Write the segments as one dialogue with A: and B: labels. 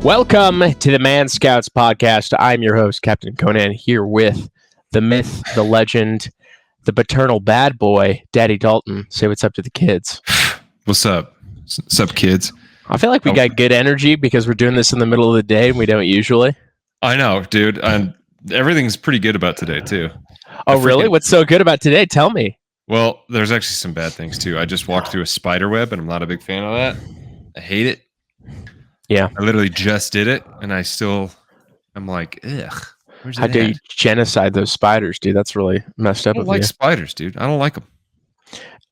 A: Welcome to the ManScouts podcast. I'm your host, Captain Conan, here with the myth, the legend, the paternal bad boy, Daddy Dalton. Say what's up to the kids.
B: What's up? What's up, kids?
A: I feel like we got good energy because we're doing this in the middle of the day and we don't usually.
B: I know, dude. And everything's pretty good about today, too.
A: Oh, really? What's so good about today? Tell me.
B: Well, there's actually some bad things, too. I just walked through a spider web, and I'm not a big fan of that. I hate it.
A: Yeah.
B: I literally just did it, and I'm like, ugh.
A: How dare you genocide those spiders, dude? That's really messed up.
B: I don't like spiders, dude. I don't like them.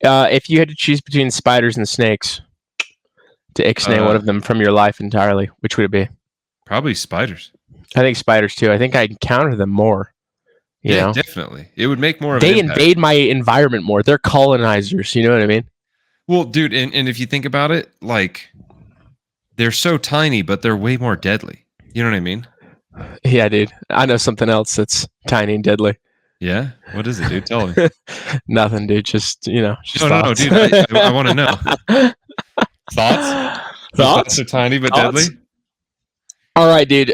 A: If you had to choose between spiders and snakes to ixnay one of them from your life entirely, which would it be?
B: Probably spiders.
A: I think spiders, too. I think I encounter them more. You know?
B: Definitely. It would make more of
A: an
B: an
A: impact. Invade my environment more. They're colonizers. You know what I mean?
B: Well, dude, and if you think about it, like, they're so tiny, but they're way more deadly. You know what I mean?
A: Yeah, dude. I know something else that's tiny and deadly.
B: Yeah? What is it, dude? Tell me.
A: Nothing, dude. Just,
B: no, dude. I want to know. Thoughts? Thoughts are tiny but deadly?
A: All right, dude.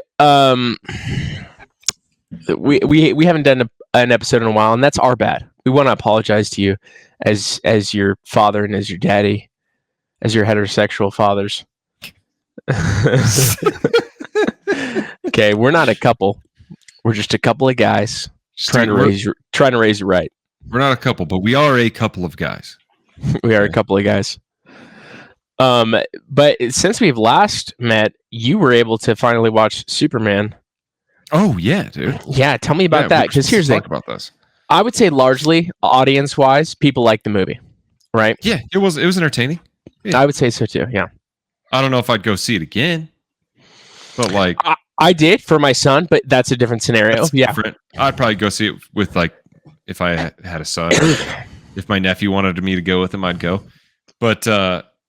A: We haven't done an episode in a while, and that's our bad. We want to apologize to you as your father and as your daddy, as your heterosexual fathers. Okay, we're not a couple. We're just a couple of guys trying to raise you right.
B: We're not a couple, but we are a couple of guys.
A: We are a couple of guys. But since we've last met, you were able to finally watch Superman.
B: Oh yeah, dude.
A: Yeah, tell me about that. Because here's the thing.
B: About this.
A: I would say largely audience-wise, people like the movie, right?
B: Yeah, it was entertaining. Yeah.
A: I would say so too. Yeah.
B: I don't know if I'd go see it again, but like
A: I did for my son, but that's a different scenario. Yeah,
B: different. I'd probably go see it with like if I had a son. If my nephew wanted me to go with him, I'd go. But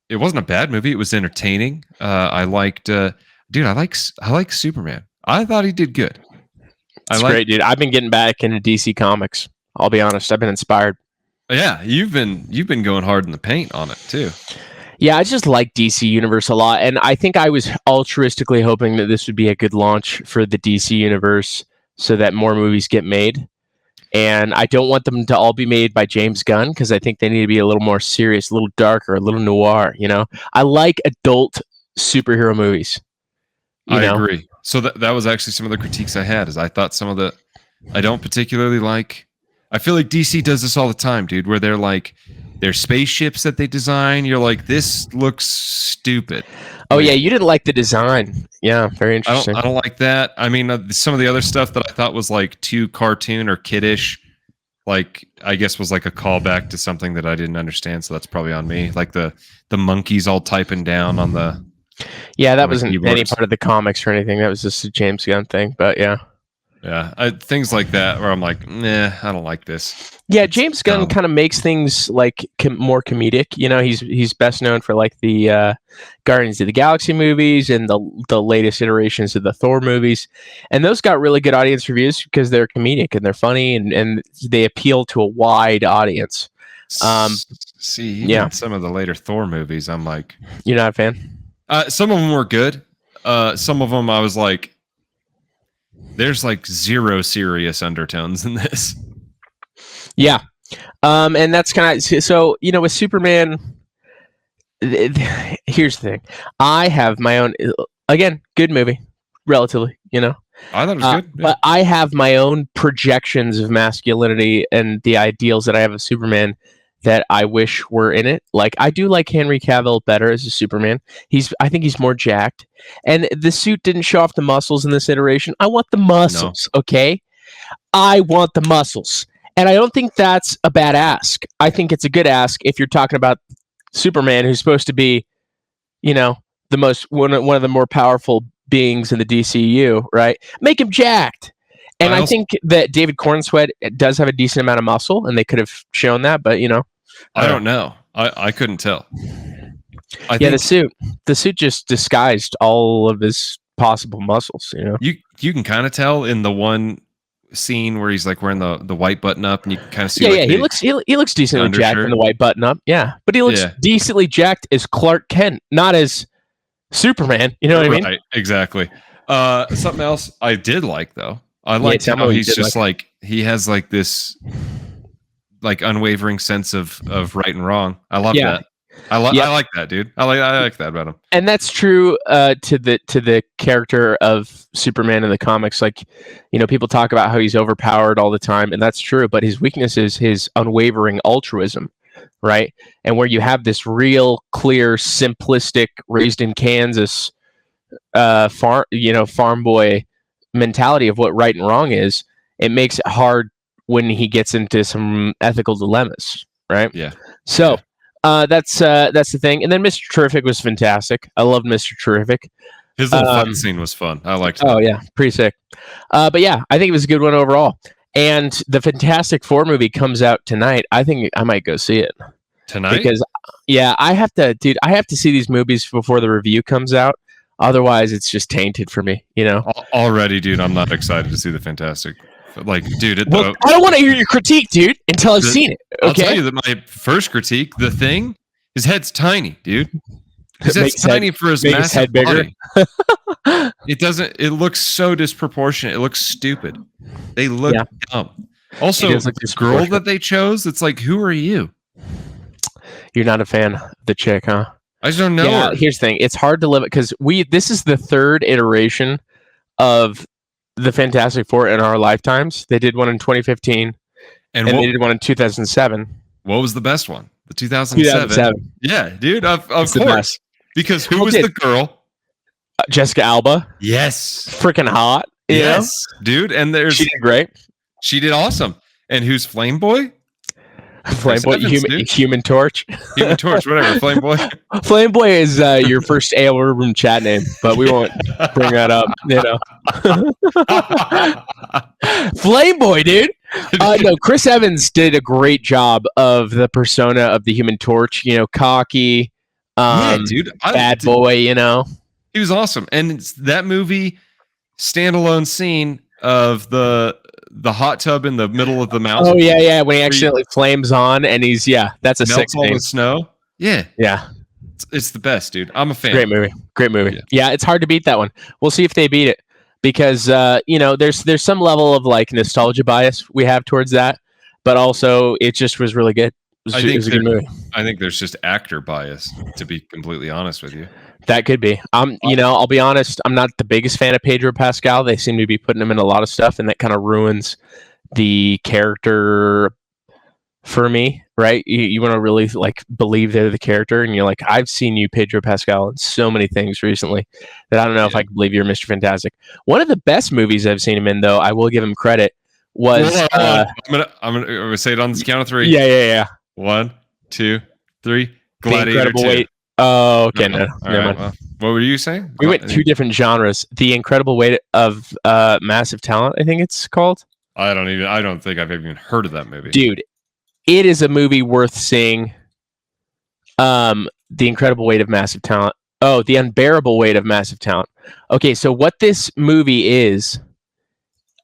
B: it wasn't a bad movie. It was entertaining. I liked, dude. I like Superman. I thought he did good.
A: It's great, dude. I've been getting back into DC Comics. I'll be honest. I've been inspired.
B: Yeah, you've been going hard in the paint on it too.
A: Yeah, I just like DC Universe a lot, and I think I was altruistically hoping that this would be a good launch for the DC Universe so that more movies get made. And I don't want them to all be made by James Gunn because I think they need to be a little more serious, a little darker, a little noir, you know? I like adult superhero movies.
B: I agree. So that was actually some of the critiques I had is I thought I don't particularly like. I feel like DC does this all the time, dude, where they're like, their spaceships that they design, you're like, this looks stupid.
A: Oh, yeah, you didn't like the design. Yeah, very interesting.
B: I don't like that. I mean, some of the other stuff that I thought was like too cartoon or kiddish, like I guess was like a callback to something that I didn't understand, so that's probably on me. Like the monkeys all typing down on the...
A: Yeah, that wasn't any part of the comics or anything. That was just a James Gunn thing, but yeah.
B: Yeah, things like that where I'm like, nah, I don't like this.
A: Yeah, James Gunn kind of makes things like more comedic. You know, he's best known for like the Guardians of the Galaxy movies and the latest iterations of the Thor movies, and those got really good audience reviews because they're comedic and they're funny and they appeal to a wide audience.
B: Some of the later Thor movies, I'm like,
A: you're not a fan.
B: Some of them were good. Some of them I was like, there's like zero serious undertones in this.
A: Yeah. And that's kind of, so, you know, with Superman, here's the thing. I have my own, again, good movie, relatively, you know.
B: I thought it was good. Yeah.
A: But I have my own projections of masculinity and the ideals that I have of Superman that I wish were in it. Like, I do like Henry Cavill better as a Superman. I think he's more jacked. And the suit didn't show off the muscles in this iteration. I want the muscles, okay? I want the muscles. And I don't think that's a bad ask. I think it's a good ask if you're talking about Superman, who's supposed to be, you know, one of the more powerful beings in the DCU, right? Make him jacked. And I think that David Cornsweet does have a decent amount of muscle, and they could have shown that, but, you know.
B: I don't know. I couldn't tell.
A: The suit just disguised all of his possible muscles, you know.
B: You can kind of tell in the one scene where he's like wearing the white button up, and you can kind of see.
A: He looks decently jacked in the white button up. Yeah, but he looks decently jacked as Clark Kent, not as Superman. You know what I mean?
B: Right, exactly. Something else I did like though. I
A: Yeah,
B: liked
A: tell me
B: how
A: what you
B: he's
A: did
B: just
A: like.
B: like he has like this like unwavering sense of right and wrong. I love
A: Yeah.
B: that.
A: Yep.
B: I like that, dude. I like that about him.
A: And that's true to the character of Superman in the comics. Like, you know, people talk about how he's overpowered all the time, and that's true. But his weakness is his unwavering altruism, right? And where you have this real, clear, simplistic, raised in Kansas farm boy mentality of what right and wrong is, it makes it hard when he gets into some ethical dilemmas, right?
B: Yeah.
A: So
B: Yeah.
A: that's the thing. And then Mr. Terrific was fantastic. I loved Mr. Terrific.
B: His little fight scene was fun. I liked that.
A: Oh yeah, pretty sick. But yeah, I think it was a good one overall. And the Fantastic Four movie comes out tonight. I think I might go see it
B: Tonight?
A: because yeah, I have to see these movies before the review comes out. Otherwise, it's just tainted for me, you know.
B: Already, dude, I'm not excited to see the Fantastic. Like, dude,
A: Well, I don't want to hear your critique, dude, until I've seen it. Okay.
B: I'll tell you that my first critique, the Thing, his head's tiny, dude. His head's tiny for his massive
A: head bigger.
B: body. It doesn't. It looks so disproportionate. It looks stupid. They look dumb. Also, the girl that they chose, it's like, who are you?
A: You're not a fan of the chick, huh?
B: I just don't know.
A: Yeah,
B: her.
A: here's the thing. It's hard to live it because this is the third iteration of the Fantastic Four in our lifetimes. They did one in 2015, and they did one in 2007.
B: What was the best one? The 2007. Yeah, dude, of course. Because who was the girl?
A: Jessica Alba.
B: Yes.
A: Freaking hot.
B: Yes, dude. And she
A: did great.
B: She did awesome. And who's Flame Boy?
A: Flame Boy, Human Torch.
B: Human Torch, whatever. Flame Boy.
A: Flame Boy is your first AOL room chat name, but we won't bring that up. You know. Flame Boy, dude. No, Chris Evans did a great job of the persona of the Human Torch. You know, cocky,
B: dude,
A: bad boy. You know,
B: he was awesome. And it's that movie standalone scene of the hot tub in the middle of the mountain.
A: Oh yeah, when he accidentally flames on and he's that's a sick
B: all the snow. Yeah. It's the best, dude. I'm a fan.
A: Great movie. Yeah, it's hard to beat that one. We'll see if they beat it because you know there's some level of like nostalgia bias we have towards that, but also it just was really good. It was a good movie.
B: I think there's just actor bias, to be completely honest with you.
A: That could be. You know, I'll be honest. I'm not the biggest fan of Pedro Pascal. They seem to be putting him in a lot of stuff, and that kind of ruins the character for me. Right? You want to really like believe they're the character, and you're like, I've seen you, Pedro Pascal, in so many things recently that I don't know if I can believe you're Mr. Fantastic. One of the best movies I've seen him in, though, I will give him credit, was.
B: I'm gonna say it on the count of three.
A: Yeah.
B: 1, 2, 3. Gladiator.
A: The Incredible
B: 2.
A: Weight. Oh, okay. No, never mind.
B: Well, what were you saying?
A: We went two different genres. The Incredible Weight of Massive Talent, I think it's called.
B: I don't think I've even heard of that movie.
A: Dude, it is a movie worth seeing. The Incredible Weight of Massive Talent. Oh, The Unbearable Weight of Massive Talent. Okay, so what this movie is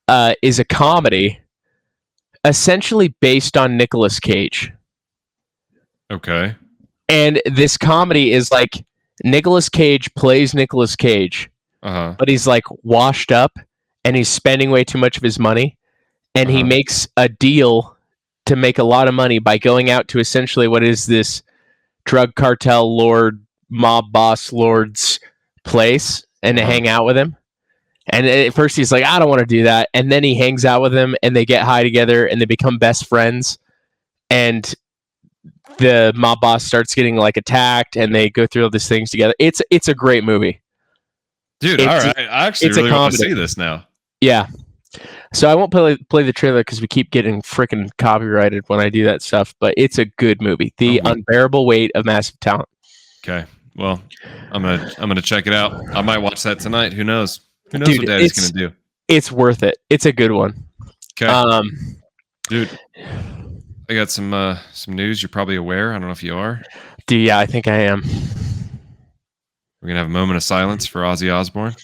A: a comedy essentially based on Nicolas Cage.
B: Okay.
A: And this comedy is like Nicolas Cage plays Nicolas Cage, but he's like washed up and he's spending way too much of his money. And he makes a deal to make a lot of money by going out to essentially what is this drug cartel lord, mob boss lord's place and to hang out with him. And at first he's like, I don't want to do that. And then he hangs out with him and they get high together and they become best friends. And the mob boss starts getting like attacked and they go through all these things together. It's a great movie.
B: Dude, all right. I actually really want to see this now.
A: Yeah. So I won't play the trailer because we keep getting freaking copyrighted when I do that stuff, but it's a good movie. The Unbearable Weight of Massive Talent.
B: Okay. Well, I'm gonna check it out. I might watch that tonight. Who knows? Who knows what Daddy's gonna do?
A: It's worth it. It's a good one.
B: Okay. Dude, I got some news. You're probably aware. I don't know if you are.
A: Dude, yeah, I think I am.
B: We're gonna have a moment of silence for Ozzy Ozbourne.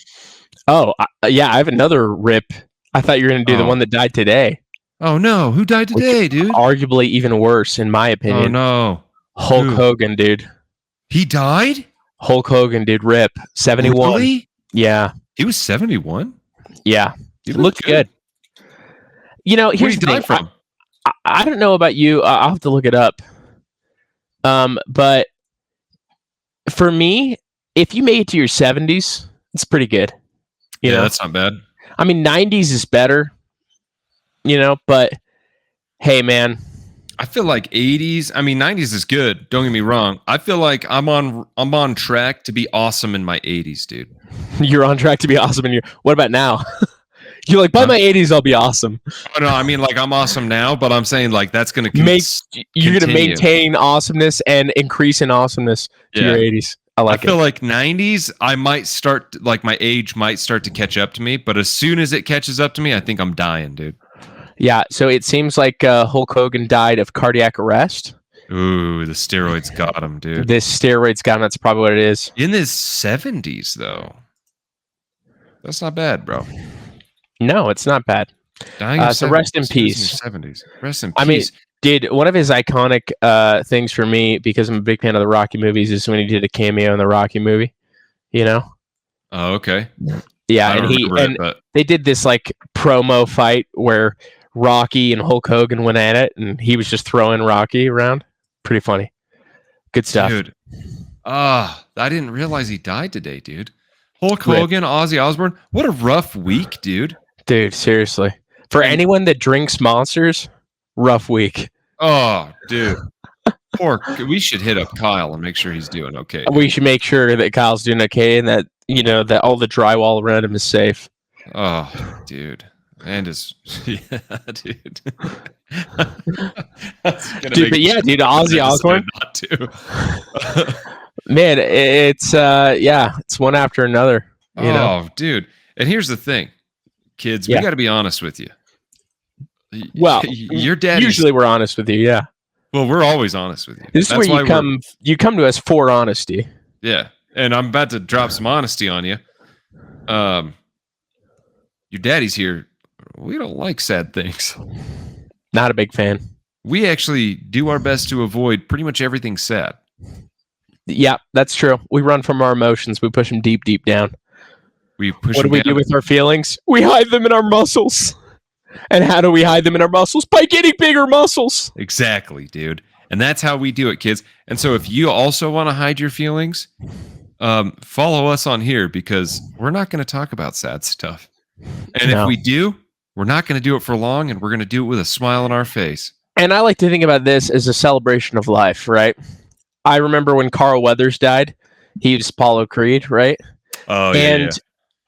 A: Oh, yeah, I have another rip. I thought you were gonna do the one that died today.
B: Oh no, who died today, dude?
A: Arguably even worse, in my opinion.
B: Oh no,
A: Hulk Hogan, dude.
B: He died?
A: Hulk Hogan, dude, rip 71.
B: Really?
A: Yeah,
B: He was 71.
A: yeah,
B: He
A: it looked good.
B: Where did
A: Here's
B: he
A: the
B: die
A: thing.
B: from?
A: I don't know about you. I'll have to look it up. But for me, if you made it to your 70s, it's pretty good. You know,
B: That's not bad.
A: I mean, 90s is better. But hey, man,
B: I feel like 80s. I mean, 90s is good. Don't get me wrong. I feel like I'm on track to be awesome in my 80s, dude.
A: you're on track to be awesome. What about now? You're like, by my 80s, I'll be awesome.
B: Oh, no, I mean, like, I'm awesome now, but I'm saying, like, that's going to
A: You're going to maintain awesomeness and increase in awesomeness to your 80s. I
B: feel like 90s, I might start, like, my age might start to catch up to me, but as soon as it catches up to me, I think I'm dying, dude.
A: Yeah, so it seems like Hulk Hogan died of cardiac arrest.
B: Ooh, the steroids got him, dude.
A: This steroids got him. That's probably what it is.
B: In his 70s, though. That's not bad, bro.
A: No, it's not bad.
B: Dying
A: so rest in peace.
B: 70s. Rest in peace.
A: I mean, dude, one of his iconic things for me, because I'm a big fan of the Rocky movies, is when he did a cameo in the Rocky movie.
B: Oh, okay.
A: Yeah, and they did this like promo fight where Rocky and Hulk Hogan went at it, and he was just throwing Rocky around. Pretty funny. Good stuff.
B: Dude. I didn't realize he died today, dude. Hulk Hogan, Ozzy Osbourne. What a rough week, dude.
A: Dude, seriously. For anyone that drinks Monsters, rough week.
B: Oh, dude. We should hit up Kyle and make sure he's doing okay. Dude.
A: We should make sure that Kyle's doing okay and that, that all the drywall around him is safe.
B: Oh, dude. And yeah, dude.
A: Dude, Ozzy Osbourne.
B: Not to.
A: Man, it's one after another.
B: Dude. And here's the thing, kids, we got to be honest with you.
A: Well,
B: your dad.
A: Usually we're honest with you, yeah.
B: Well, we're always honest with you.
A: This is where you come to us for honesty.
B: Yeah, and I'm about to drop some honesty on you. Your daddy's here. We don't like sad things.
A: Not a big fan.
B: We actually do our best to avoid pretty much everything sad.
A: Yeah, that's true. We run from our emotions. We push them deep, deep down. What do we do with our feelings? We hide them in our muscles. And how do we hide them in our muscles? By getting bigger muscles.
B: Exactly, dude. And that's how we do it, kids. And so if you also want to hide your feelings, follow us on here because we're not going to talk about sad stuff. And if we do, we're not going to do it for long, and we're going to do it with a smile on our face. And
A: I like to think about this as a celebration of life, right? I remember when Carl Weathers died. He was Apollo Creed, right?
B: Oh, yeah.
A: And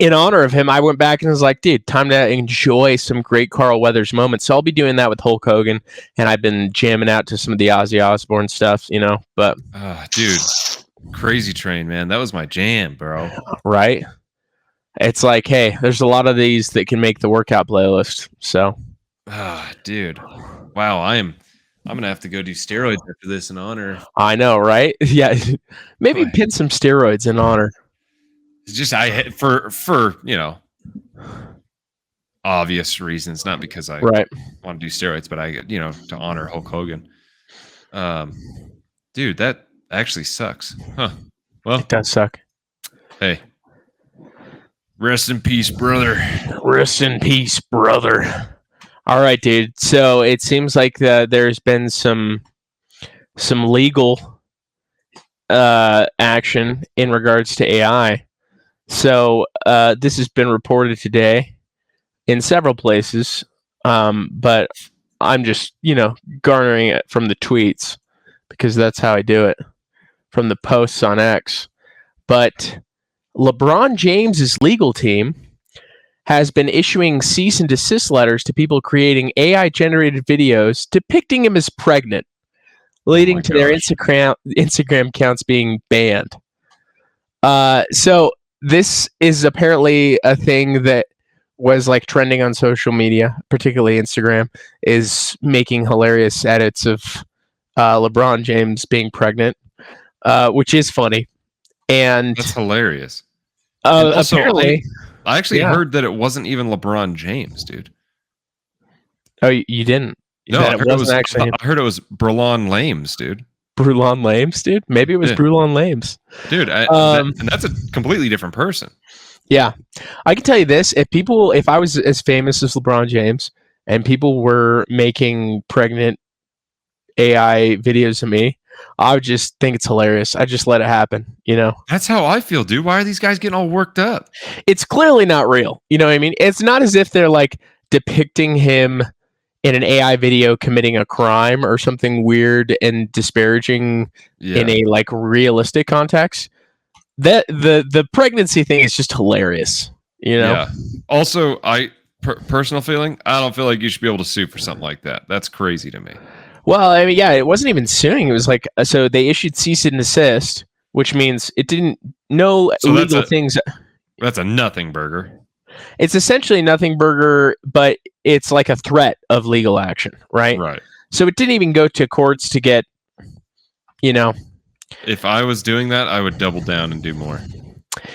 A: in honor of him, I went back and was like, dude, time to enjoy some great Carl Weathers moments. So I'll be doing that with Hulk Hogan, and I've been jamming out to some of the Ozzy Osbourne stuff, but...
B: dude, Crazy Train, man. That was my jam, bro.
A: Right? It's like, hey, there's a lot of these that can make the workout playlist. So,
B: dude, wow, I'm gonna have to go do steroids after this in honor.
A: I know, right? Yeah, maybe pin some steroids in honor.
B: It's just for obvious reasons, not because I want to do steroids, but to honor Hulk Hogan. Dude, that actually sucks, huh? Well,
A: it does suck.
B: Hey. Rest in peace, brother.
A: Rest in peace, brother. All right, dude. So it seems like there's been some legal action in regards to AI. So this has been reported today in several places, but I'm just garnering it from the tweets because that's how I do it, from the posts on X. But LeBron James's legal team has been issuing cease and desist letters to people creating AI-generated videos depicting him as pregnant, leading to their Instagram accounts being banned. So this is apparently a thing that was like trending on social media, particularly Instagram, is making hilarious edits of LeBron James being pregnant, which is funny. And
B: that's hilarious.
A: Also, apparently,
B: I actually heard that it wasn't even LeBron James, dude.
A: Oh, you didn't?
B: No, I heard it was Brelon Lames, dude.
A: Brulon Lames, dude. Maybe it was
B: Yeah.
A: Brulon Lames.
B: Dude, and that's a completely different person.
A: Yeah. I can tell you this. If I was as famous as LeBron James and people were making pregnant AI videos of me, I would just think it's hilarious. I just let it happen, you know?
B: That's how I feel, dude. Why are these guys getting all worked up?
A: It's clearly not real. You know what I mean? It's not as if they're like depicting him in an AI video committing a crime or something weird and disparaging in a like realistic context. That the pregnancy thing is just hilarious, you know?
B: Yeah. Also, personal feeling, I don't feel like you should be able to sue for something like that. That's crazy to me.
A: Well, I mean, yeah, it wasn't even suing. It was like, so they issued cease and desist, which means it didn't no
B: So
A: legal things.
B: That's a nothing burger.
A: It's essentially nothing burger, but it's like a threat of legal action, right?
B: Right.
A: So it didn't even go to courts to get, you know.
B: If I was doing that, I would double down and do more.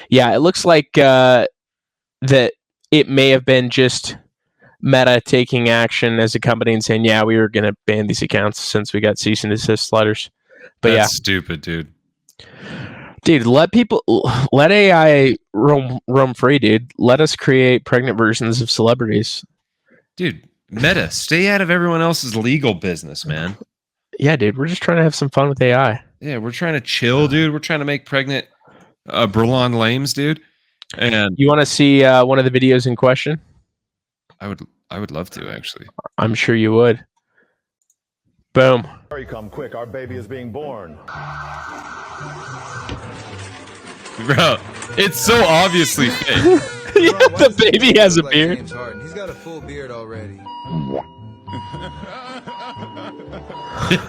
A: Yeah, it looks like that it may have been just Meta taking action as a company and saying, yeah, we were going to ban these accounts since we got cease and desist letters. But
B: That's stupid, dude.
A: Dude, let AI roam free, dude. Let us create pregnant versions of celebrities.
B: Dude, Meta, stay out of everyone else's legal business, man.
A: Yeah, dude, we're just trying to have some fun with AI.
B: Yeah, we're trying to chill, dude. We're trying to make pregnant Brulon Lames, dude. And
A: you want to see one of the videos in question?
B: I would love to, actually.
A: I'm sure you would. Boom.
C: Hurry, come quick. Our baby is being born.
B: Bro, it's so obviously fake.
A: Yeah, the baby has a beard.
D: He's got a full beard already.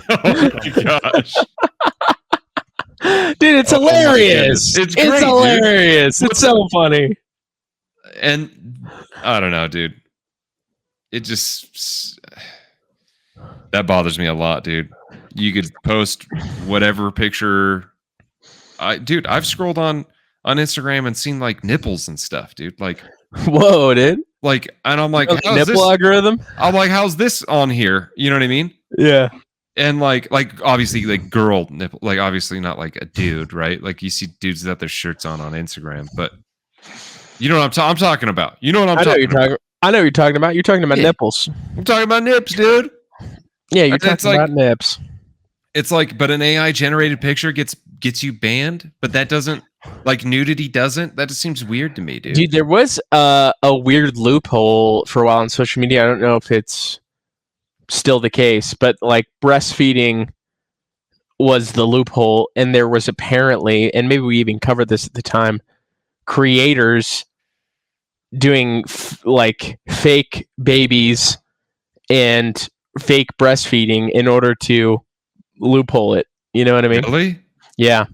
B: Oh my gosh.
A: Dude, it's hilarious.
B: It's great,
A: hilarious. Dude. It's so funny.
B: And I don't know, dude. It just that bothers me a lot, dude. You could post whatever picture. I've scrolled on Instagram and seen like nipples and stuff, dude. Like,
A: whoa, dude.
B: Like, and I'm like,
A: how's nipple this? Algorithm?
B: I'm like, how's this on here? You know what I mean?
A: Yeah.
B: And like obviously like girl nipple, like obviously not like a dude, right? Like you see dudes without their shirts on Instagram, but you know what I'm talking about. You know what I'm talking about.
A: I know what you're talking about. You're talking about nipples.
B: I'm talking about nips, dude.
A: Yeah, you're talking about nips.
B: It's like, but an AI generated picture gets you banned, but that doesn't, like nudity doesn't. That just seems weird to me, dude.
A: Dude, there was a weird loophole for a while on social media. I don't know if it's still the case, but like breastfeeding was the loophole, and there was apparently, and maybe we even covered this at the time, creators doing like fake babies and fake breastfeeding in order to loophole it. You know what I mean?
B: Really?
A: Yeah.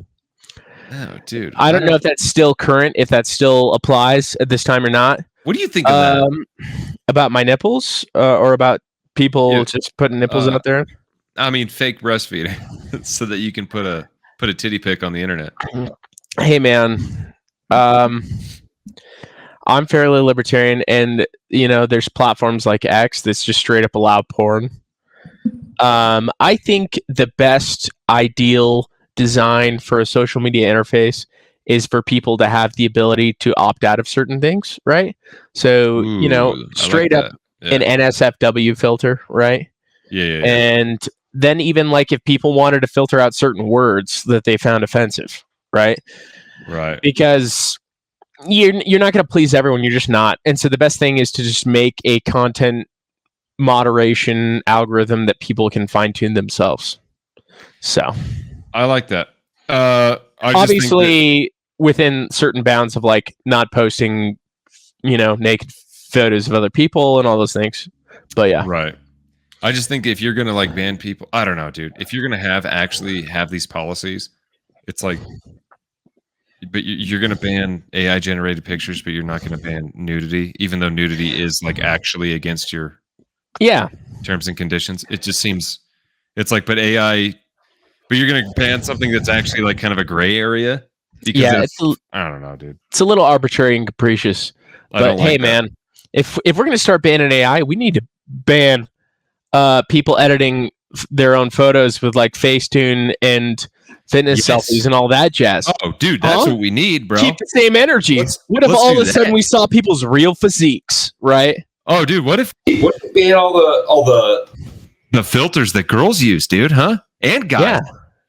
B: Oh, dude.
A: I don't know if that's still current, if that still applies at this time or not.
B: What do you think of that?
A: About my nipples or about people just putting nipples out there?
B: I mean, fake breastfeeding so that you can put a titty pic on the internet.
A: Hey, man. I'm fairly libertarian, and you know, there's platforms like X that's just straight up allow porn. I think the best ideal design for a social media interface is for people to have the ability to opt out of certain things, right? So, you know, straight up an NSFW filter, right?
B: Yeah.
A: And then even like if people wanted to filter out certain words that they found offensive, right?
B: Right.
A: Because you're not going to please everyone. You're just not. And so the best thing is to just make a content moderation algorithm that people can fine-tune themselves. So
B: I like that.
A: Obviously within certain bounds of like not posting, you know, naked photos of other people and all those things. But yeah.
B: Right. I just think if you're going to like ban people, I don't know, dude. If you're going to actually have these policies, it's like, but you're going to ban AI generated pictures, but you're not going to ban nudity, even though nudity is like actually against your terms and conditions. It just seems, it's like, but AI, but you're going to ban something that's actually like kind of a gray area. Because I don't know, dude.
A: It's a little arbitrary and capricious. But hey, man, if we're going to start banning AI, we need to ban people editing their own photos with like Facetune and fitness
B: Yes.
A: selfies and all that jazz.
B: Oh, dude, that's what we need, bro.
A: Keep the same energy. What if
B: let's
A: all
B: do
A: of a sudden
B: that.
A: we saw people's real physiques, right?
B: Oh, dude, what if we had all the filters that girls use, dude, huh? And guys.
A: Yeah.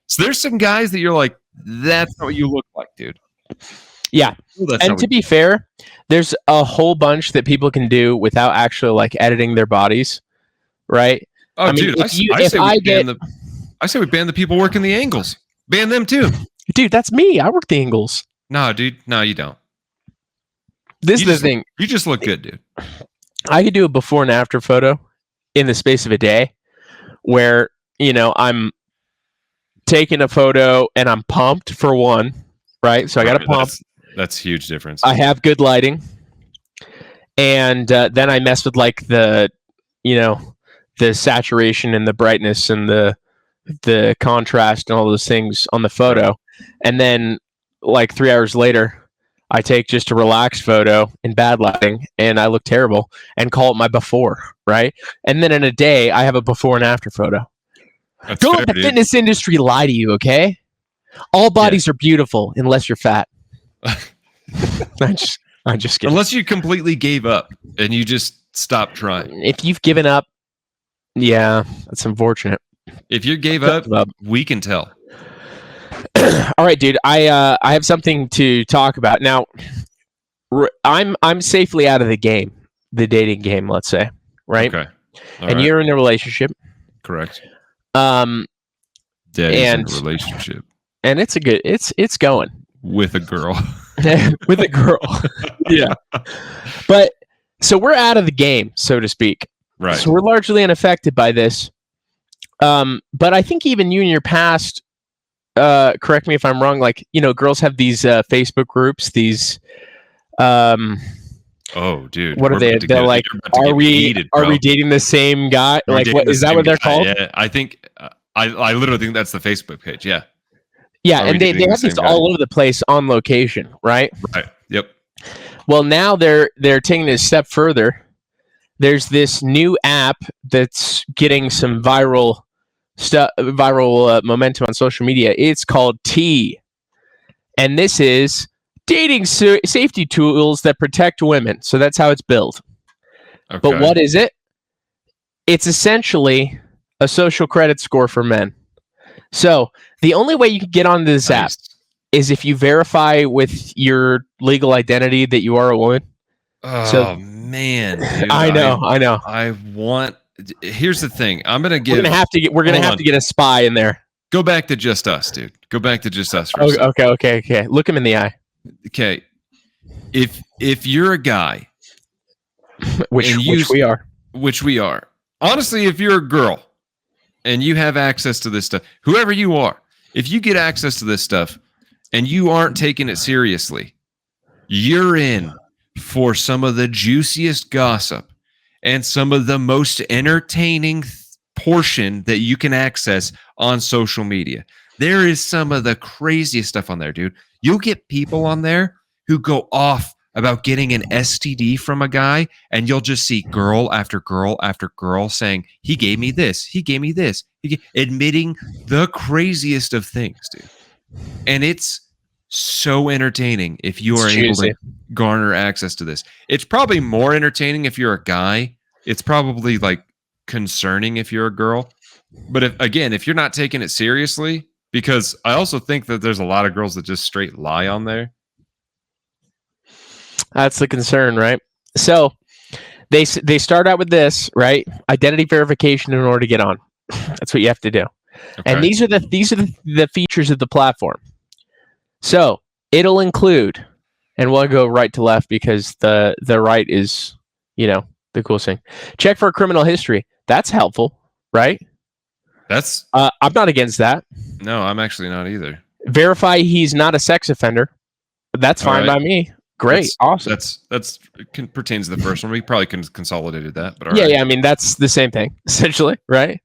B: So there's some guys that you're like, that's not what you look like, dude.
A: Yeah.
B: Well,
A: And to be fair, there's a whole bunch that people can do without actually like editing their bodies, right?
B: Oh,
A: I mean,
B: dude,
A: if
B: I say we ban the people working the angles. Ban them too.
A: Dude, that's me. I work the angles.
B: No, dude. No, you don't.
A: This is the thing.
B: You just look good, dude.
A: I could do a before and after photo in the space of a day where, I'm taking a photo and I'm pumped for one, right? So I got to pump.
B: That's a huge difference.
A: I have good lighting. And then I mess with like the saturation and the brightness and the contrast and all those things on the photo. And then like 3 hours later, I take just a relaxed photo in bad lighting and I look terrible and call it my before, right? And then in a day, I have a before and after photo. Don't let the fitness industry lie to you, okay? All bodies are beautiful unless you're fat. I'm just kidding.
B: Unless you completely gave up and you just stopped trying.
A: If you've given up, yeah, that's unfortunate.
B: If you gave up, we can tell.
A: All right, dude. I have something to talk about now. I'm safely out of the game, the dating game, let's say, right?
B: Okay.
A: And you're in a relationship.
B: Correct.
A: Daddy's
B: in a relationship.
A: And it's going
B: with a girl.
A: With a girl. Yeah. But so we're out of the game, so to speak.
B: Right.
A: So we're largely unaffected by this. But I think even you in your past, correct me if I'm wrong, like, girls have these Facebook groups, these
B: oh, dude.
A: What are they? They're like, are we dating the same guy? Like, what is that? What they're called?
B: Yeah, I think I literally think that's the Facebook page. Yeah.
A: Yeah, and they have these all over the place on location, right?
B: Right. Yep.
A: Well, now they're taking it a step further. There's this new app that's getting some viral momentum on social media. It's called T, and this is dating safety tools that protect women. So that's how it's built. Okay. But what is it? It's essentially a social credit score for men. So the only way you can get onto this app is if you verify with your legal identity that you are a woman.
B: Oh, man. Dude,
A: I know.
B: Here's the thing. We're gonna have to get
A: a spy in there.
B: Go back to just us, dude. Go back to just us.
A: Okay. Look him in the eye.
B: Okay. If you're a guy,
A: which we are.
B: Honestly, if you're a girl and you have access to this stuff, whoever you are, if you get access to this stuff and you aren't taking it seriously, you're in for some of the juiciest gossip and some of the most entertaining portion that you can access on social media. There is some of the craziest stuff on there, dude. You'll get people on there who go off about getting an STD from a guy, and you'll just see girl after girl after girl saying, he gave me this, he gave me this, admitting the craziest of things, dude. And it's so entertaining if you are able to garner access to this. It's probably more entertaining if you're a guy. It's probably like concerning if you're a girl. But if you're not taking it seriously, because I also think that there's a lot of girls that just straight lie on there.
A: That's the concern, right? So they start out with this, right? Identity verification in order to get on. That's what you have to do. Okay. And these are the features of the platform. So it'll include, and we'll go right to left because the right is, the coolest thing. Check for a criminal history. That's helpful, right?
B: That's
A: I'm not against that.
B: No, I'm actually not either.
A: Verify he's not a sex offender. That's fine by me. Great, awesome.
B: That's pertains to the first one. We probably consolidated that, but
A: yeah. I mean, that's the same thing essentially, right?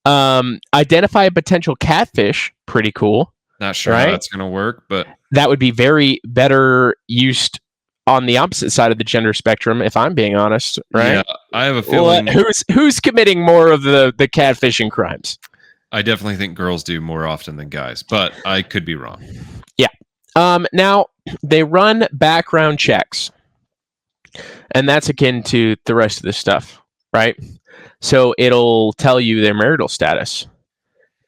A: Identify a potential catfish. Pretty cool.
B: Not sure how that's going to work, but
A: that would be very better used on the opposite side of the gender spectrum, if I'm being honest, right?
B: Yeah, I have a feeling.
A: Who's committing more of the catfishing crimes?
B: I definitely think girls do more often than guys, but I could be wrong.
A: Yeah. Now they run background checks, and that's akin to the rest of this stuff, right? So it'll tell you their marital status.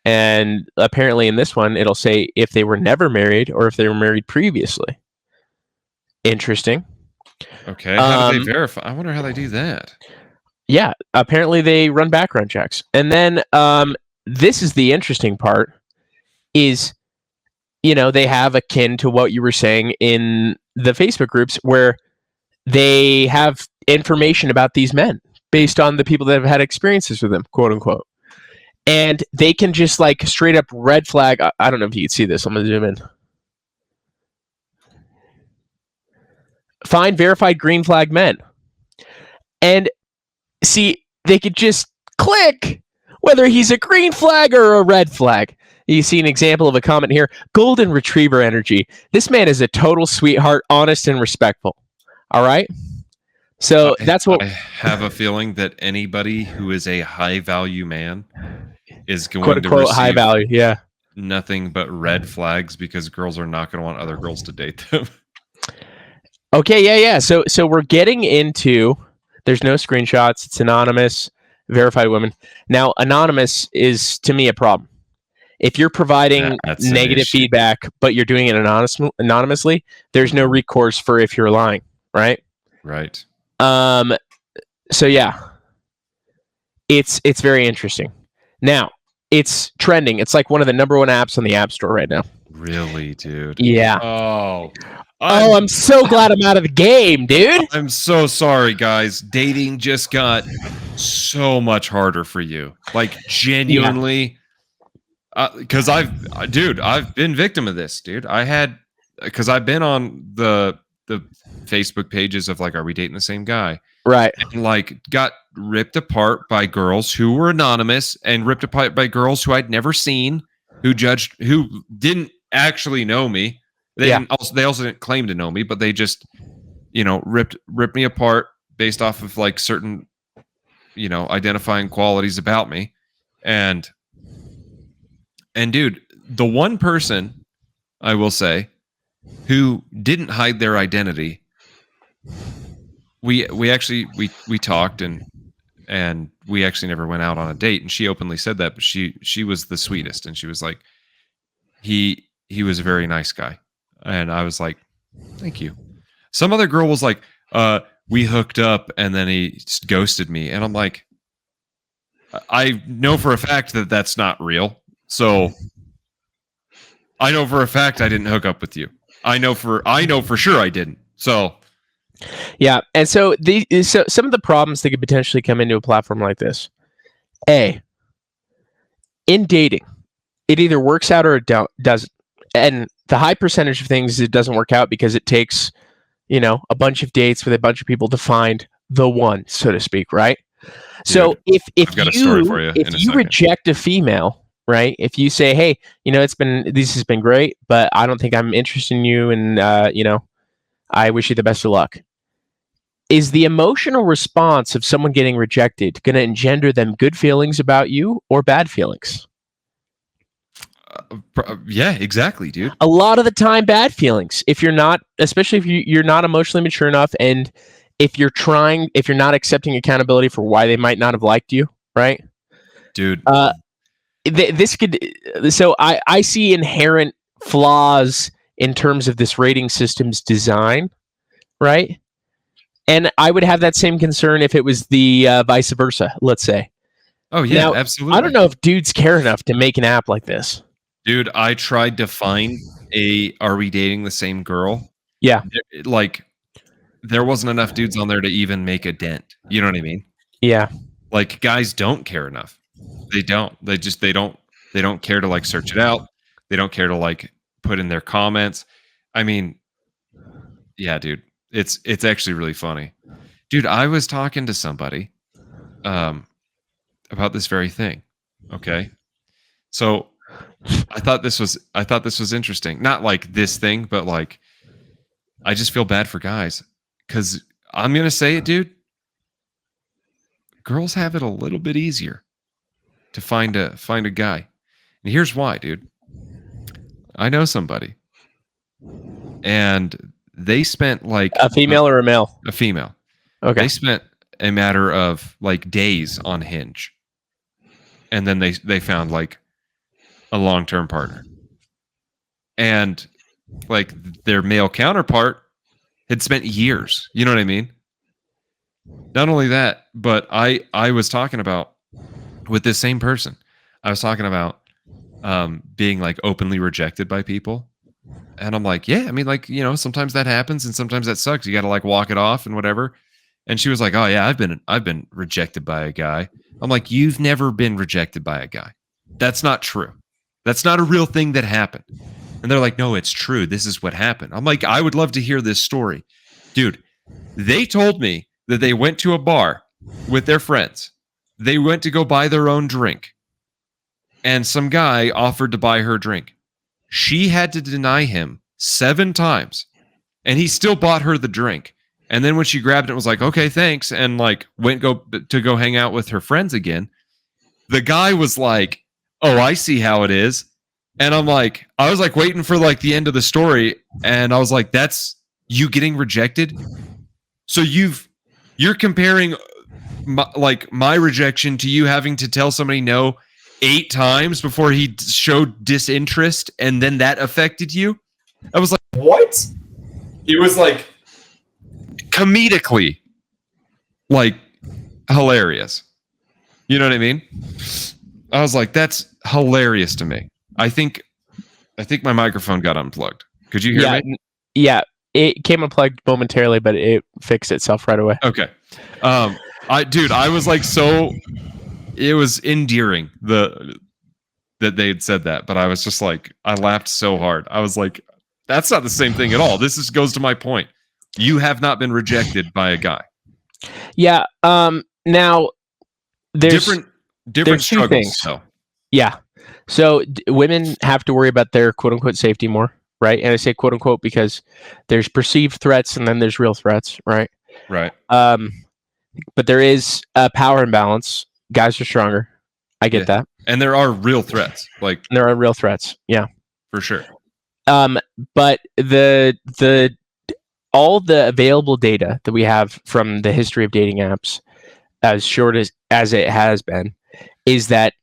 A: And apparently in this one, it'll say if they were never married or if they were married previously. Interesting.
B: Okay, how do they verify? I wonder how they do that.
A: Yeah, apparently they run background checks. And then this is the interesting part is, they have akin to what you were saying in the Facebook groups where they have information about these men based on the people that have had experiences with them, quote unquote. And they can just like straight up red flag. I don't know if you can see this. I'm going to zoom in. Find verified green flag men. And see, they could just click whether he's a green flag or a red flag. You see an example of a comment here. Golden Retriever energy. This man is a total sweetheart, honest and respectful. All right? So that's what...
B: I have a feeling that anybody who is a high-value man is going
A: quote,
B: to
A: unquote,
B: receive
A: high value, yeah.
B: nothing but red flags because girls are not going to want other girls to date them.
A: Okay, yeah. So we're getting into... There's no screenshots. It's anonymous, verified women. Now, anonymous is, to me, a problem. If you're providing negative feedback, but you're doing it anonymously, there's no recourse for if you're lying, right?
B: Right.
A: So yeah, it's very interesting. Now, it's trending. It's like one of the number one apps on the App Store right now.
B: Really, dude?
A: Yeah.
B: Oh,
A: I'm so glad I'm out of the game, dude.
B: I'm so sorry, guys. Dating just got so much harder for you. Like, genuinely. Because I've been victim of this, dude. Because I've been on the Facebook pages of like, are we dating the same guy?
A: Right.
B: And like got ripped apart by girls who were anonymous and ripped apart by girls who I'd never seen, who didn't actually know me. They also didn't claim to know me, but they just, ripped me apart based off of like certain, identifying qualities about me. And dude, the one person I will say who didn't hide their identity, we actually talked and we actually never went out on a date, and she openly said that, but she was the sweetest, and she was like, he was a very nice guy. And I was like, thank you. Some other girl was like, we hooked up and then he ghosted me. And I'm like, I know for a fact that that's not real. So I know for a fact I didn't hook up with you. I know for sure I didn't. So
A: yeah. And so some of the problems that could potentially come into a platform like this. In dating, it either works out or it doesn't. And the high percentage of things, it doesn't work out because it takes, a bunch of dates with a bunch of people to find the one, so to speak, right? Dude, so if you reject a female, right? If you say, hey, this has been great, but I don't think I'm interested in you, and I wish you the best of luck. Is the emotional response of someone getting rejected going to engender them good feelings about you or bad feelings?
B: Yeah, exactly, dude.
A: A lot of the time, bad feelings. If you're not, especially if you're not emotionally mature enough, and if you're not accepting accountability for why they might not have liked you, right,
B: dude?
A: This could. So I see inherent flaws in terms of this rating system's design, right? And I would have that same concern if it was the vice versa. Let's say.
B: Oh yeah,
A: now,
B: absolutely.
A: I don't know if dudes care enough to make an app like this.
B: Dude, I tried to find are we dating the same girl?
A: Yeah.
B: Like, there wasn't enough dudes on there to even make a dent. You know what I mean?
A: Yeah.
B: Like, guys don't care enough. They don't. They don't care to like search it out. They don't care to like put in their comments. I mean, yeah, dude. It's actually really funny. Dude, I was talking to somebody about this very thing. Okay? So I thought this was interesting. Not like this thing, but like I just feel bad for guys because I'm gonna say it, dude. Girls have it a little bit easier to find a guy, and here's why, dude. I know somebody, and they spent like
A: A female or a male?
B: a female.
A: Okay.
B: They spent a matter of like days on Hinge, and then they found like a long-term partner, and like their male counterpart had spent years. You know what I mean? Not only that, but I was talking about with this same person. I was talking about being like openly rejected by people, and I'm like, yeah, I mean, like, you know, sometimes that happens, and sometimes that sucks. You got to like walk it off and whatever. And she was like, oh yeah, I've been rejected by a guy. I'm like, you've never been rejected by a guy. That's not true. That's not a real thing that happened. And they're like, no, it's true. This is what happened. I'm like, I would love to hear this story. Dude, they told me that they went to a bar with their friends. They went to go buy their own drink. And some guy offered to buy her drink. She had to deny him 7 times. And he still bought her the drink. And then when she grabbed it, was like, okay, thanks. And like went to go hang out with her friends again. The guy was like, oh, I see how it is. And I was like waiting for like the end of the story. And I was like, that's you getting rejected. So you're comparing my rejection to you having to tell somebody no 8 times before he showed disinterest. And then that affected you. I was like, what? It was like comedically like hilarious. You know what I mean? I was like, that's hilarious to me. I think my microphone got unplugged. Could you hear me?
A: Yeah, it came unplugged momentarily, but it fixed itself right away.
B: Okay. I was like, so it was endearing that they had said that, but I was just like, I laughed so hard. I was like, that's not the same thing at all. This goes to my point. You have not been rejected by a guy.
A: Yeah. Now there's
B: different struggles.
A: Things.
B: So.
A: Yeah. So women have to worry about their quote unquote safety more, right? And I say quote unquote because there's perceived threats and then there's real threats, right?
B: Right.
A: But there is a power imbalance. Guys are stronger. I get that.
B: And there are real threats. Like
A: there are real threats. Yeah.
B: For sure.
A: But the all the available data that we have from the history of dating apps, as short as it has been, is that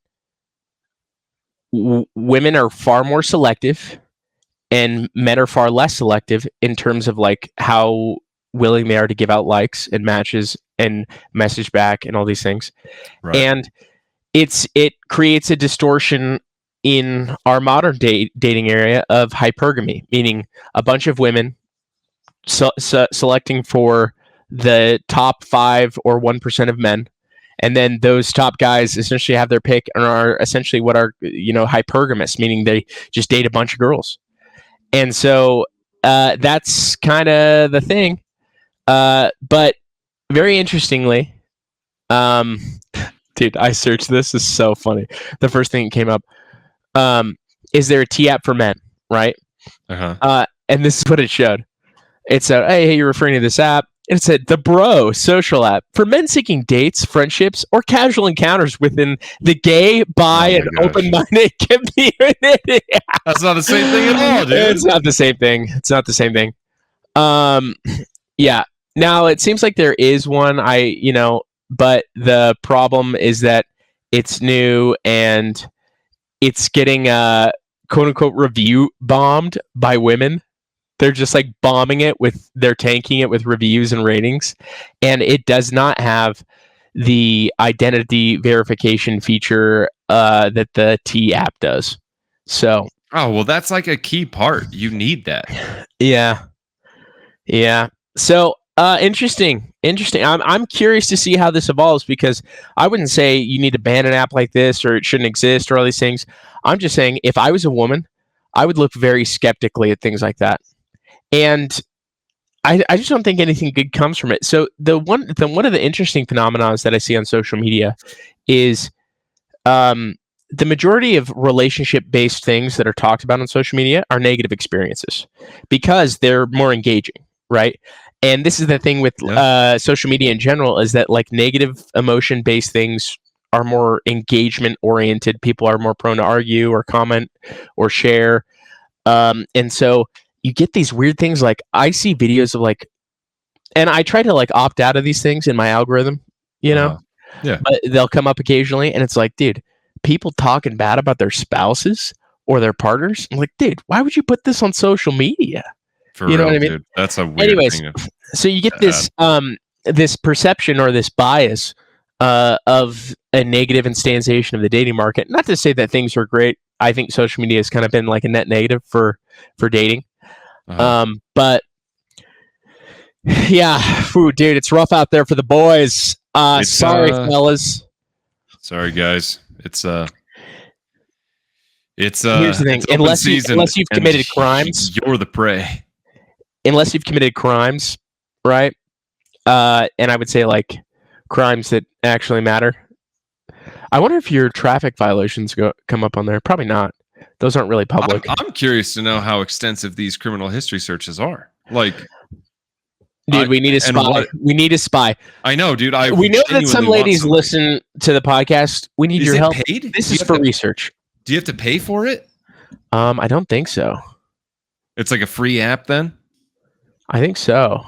A: women are far more selective and men are far less selective in terms of like how willing they are to give out likes and matches and message back and all these things. Right. And it creates a distortion in our modern dating area of hypergamy, meaning a bunch of women selecting for the top 5 or 1% of men. And then those top guys essentially have their pick and are essentially what are, hypergamous, meaning they just date a bunch of girls. And so that's kind of the thing. But very interestingly, dude, I searched this. This is so funny. The first thing that came up, is there a T app for men, right?
B: Uh-huh.
A: And this is what it showed. It said, hey, you're referring to this app. It said the Bro social app for men seeking dates, friendships, or casual encounters within the gay, bi, and open-minded community.
B: That's not the same thing at all, dude.
A: It's not the same thing. It's not the same thing. Yeah. Now it seems like there is one. But the problem is that it's new and it's getting quote unquote review bombed by women. They're just like bombing it they're tanking it with reviews and ratings. And it does not have the identity verification feature that the T app does. So.
B: Oh, well, that's like a key part. You need that.
A: Yeah. Yeah. So interesting. I'm curious to see how this evolves because I wouldn't say you need to ban an app like this or it shouldn't exist or all these things. I'm just saying if I was a woman, I would look very skeptically at things like that. And I just don't think anything good comes from it. So one of the interesting phenomena that I see on social media is the majority of relationship-based things that are talked about on social media are negative experiences because they're more engaging, right? And this is the thing with social media in general, is that like negative emotion based things are more engagement oriented. People are more prone to argue or comment or share. And so you get these weird things. Like I see videos of like, and I try to like opt out of these things in my algorithm, you know,
B: Yeah.
A: but they'll come up occasionally and it's like, dude, people talking bad about their spouses or their partners. I'm like, dude, why would you put this on social media?
B: For
A: You know
B: real,
A: what I mean?
B: dude. That's a weird
A: Anyways,
B: thing.
A: so you get this this perception or this bias of a negative instantiation of the dating market. Not to say that things are great. I think social media has kind of been like a net negative for dating. But yeah, dude, it's rough out there for the boys. Sorry, fellas.
B: Sorry, guys. It's
A: here's the thing: unless you've committed crimes,
B: you're the prey.
A: Unless you've committed crimes, right? And I would say like crimes that actually matter. I wonder if your traffic violations come up on there. Probably not. Those aren't really public.
B: I'm curious to know how extensive these criminal history searches are. Like,
A: dude, we need a spy. We need a spy.
B: I know, dude.
A: We know that some ladies listen to the podcast. We need your help.
B: Paid?
A: This is for research.
B: Do you have to pay for it?
A: I don't think so.
B: It's like a free app then?
A: I think so.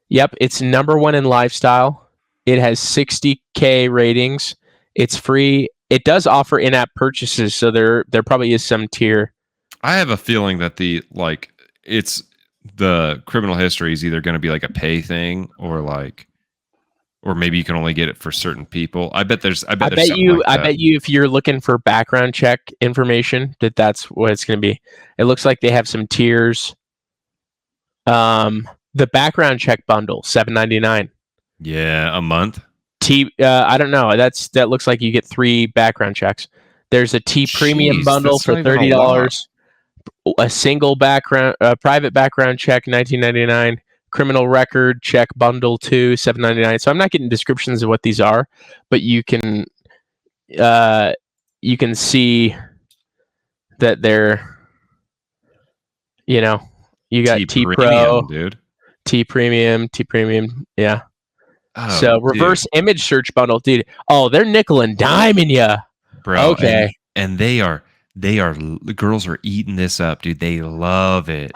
A: Yep, it's #1 in lifestyle. It has 60K ratings. It's free. It does offer in-app purchases, so there probably is some tier.
B: I have a feeling that the criminal history is either going to be like a pay thing or maybe you can only get it for certain people. I bet you if you're looking for background check information, that's what it's going to be. It looks like they have some tiers. The background check bundle, $7.99. Yeah, a month.
A: I don't know. That looks like you get 3 background checks. There's a premium bundle for $30. A single private background check, $19.99. Criminal record check bundle 2, $7.99. So I'm not getting descriptions of what these are, but you can see that they're, you got T Pro,
B: dude.
A: T Premium, yeah.
B: Oh,
A: so reverse image search bundle, dude. Oh, they're nickel and diming ya,
B: bro.
A: Okay,
B: and the girls are eating this up, dude. They love it.